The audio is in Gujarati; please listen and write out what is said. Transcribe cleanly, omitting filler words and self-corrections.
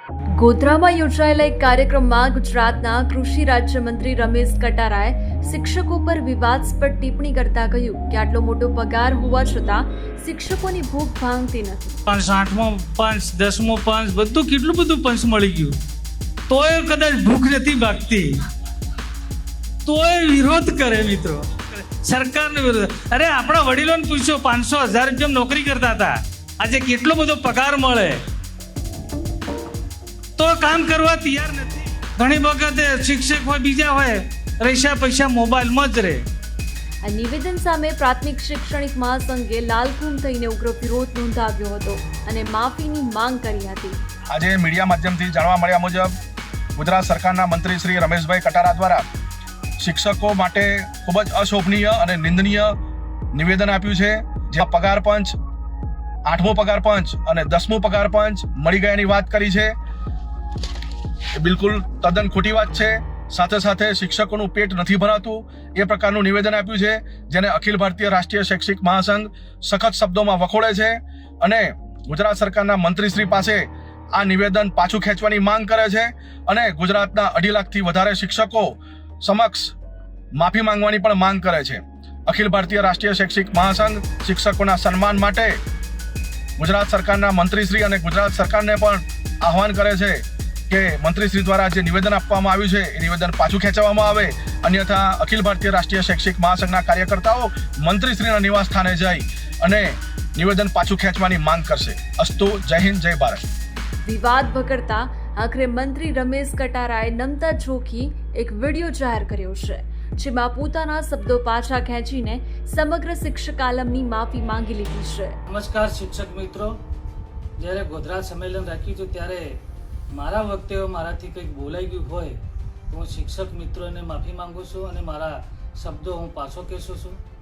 ગોધરામાં યોજાયેલા એક કાર્યક્રમમાં ગુજરાતના કૃષિ રાજ્યમંત્રી રમેશ કટારાએ શિક્ષકો પર વિવાદાસ્પદ ટિપ્પણી કરતા કહ્યું કે આટલો મોટો પગાર હોવા છતાં શિક્ષકોની ભૂખ ભાંગતી નથી. 8મો પંચ 10મો પંચ બધું કેટલું બધું પંચ મળી ગયું, તોય કદાચ ભૂખ નથી ભાગતી, તોય વિરોધ કરે મિત્રો, સરકારનો વિરોધ. અરે આપણા વડીલોને પૂછ્યો, 500,000 રૂપિયા નોકરી કરતા હતા, આજે કેટલો બધો પગાર મળે, તો કામ કરવા તૈયાર નથી. ઘણી વખતે શિક્ષક હોય બીજા હોય, પૈસા પૈસા મોબાઈલમાં જ રહે. આ નિવેદન સામે પ્રાથમિક શૈક્ષણિક મહાસંઘે લાલઘૂમ થઈને ઉગ્ર વિરોધ નોંધાવ્યો હતો અને માફીની માંગ કરી હતી. આજે મીડિયા માધ્યમથી જાણવા મળ્યા મુજબ ગુજરાત સરકારના મંત્રી શ્રી રમેશભાઈ કટારા દ્વારા શિક્ષકો માટે ખૂબ જ અશોભનીય અને નિંદનીય નિવેદન આપ્યું છે. જ્યાં પગાર પંચ 8મો પગાર પંચ અને 10મો પગાર પંચ મળી ગયાની વાત કરી છે. એ બિલકુલ તદ્દન ખોટી વાત છે. સાથે સાથે શિક્ષકોનું પેટ નથી ભરાતું એ પ્રકારનું નિવેદન આપ્યું છે, જેને અખિલ ભારતીય રાષ્ટ્રીય શૈક્ષિક મહાસંઘ સખત શબ્દોમાં વખોડે છે અને ગુજરાત સરકારના મંત્રીશ્રી પાસે આ નિવેદન પાછું ખેંચવાની માંગ કરે છે અને ગુજરાતના 2.5 લાખથી વધારે શિક્ષકો સમક્ષ માફી માંગવાની પણ માંગ કરે છે. અખિલ ભારતીય રાષ્ટ્રીય શૈક્ષિક મહાસંઘ શિક્ષકોના સન્માન માટે ગુજરાત સરકારના મંત્રીશ્રી અને ગુજરાત સરકારને પણ આહવાન કરે છે કે મંત્રીશ્રી દ્વારા જે નિવેદન આપવામાં આવ્યું છે એ નિવેદન પાછું ખેંચવામાં આવે, અન્યથા અખિલ ભારતીય રાષ્ટ્રીય શૈક્ષિક મહાસંઘના કાર્યકર્તાઓ મંત્રીશ્રીના નિવાસ સ્થાને જઈ અને નિવેદન પાછું ખેંચવાની માંગ કરશે. અસ્તુ. જય હિન્દ, જય ભારત. વિવાદ ભખડતા આખરે મંત્રી રમેશ કટારાએ નમતા જોખી એક વિડીયો જાહેર કર્યો છે, જેમાં પોતાના શબ્દો પાછા ખેંચીને સમગ્ર શિક્ષક આલમની માફી માંગી લીધી છે. નમસ્કાર શિક્ષક મિત્રો, જ્યારે ગોધરા સંમેલન રાખ્યું હતું ત્યારે મારા વખતે મારાથી કંઈક બોલાઈ ગયું હોય તો હું શિક્ષક મિત્રોને માફી માંગુ છું અને મારા શબ્દો હું પાછો કહેશું છું.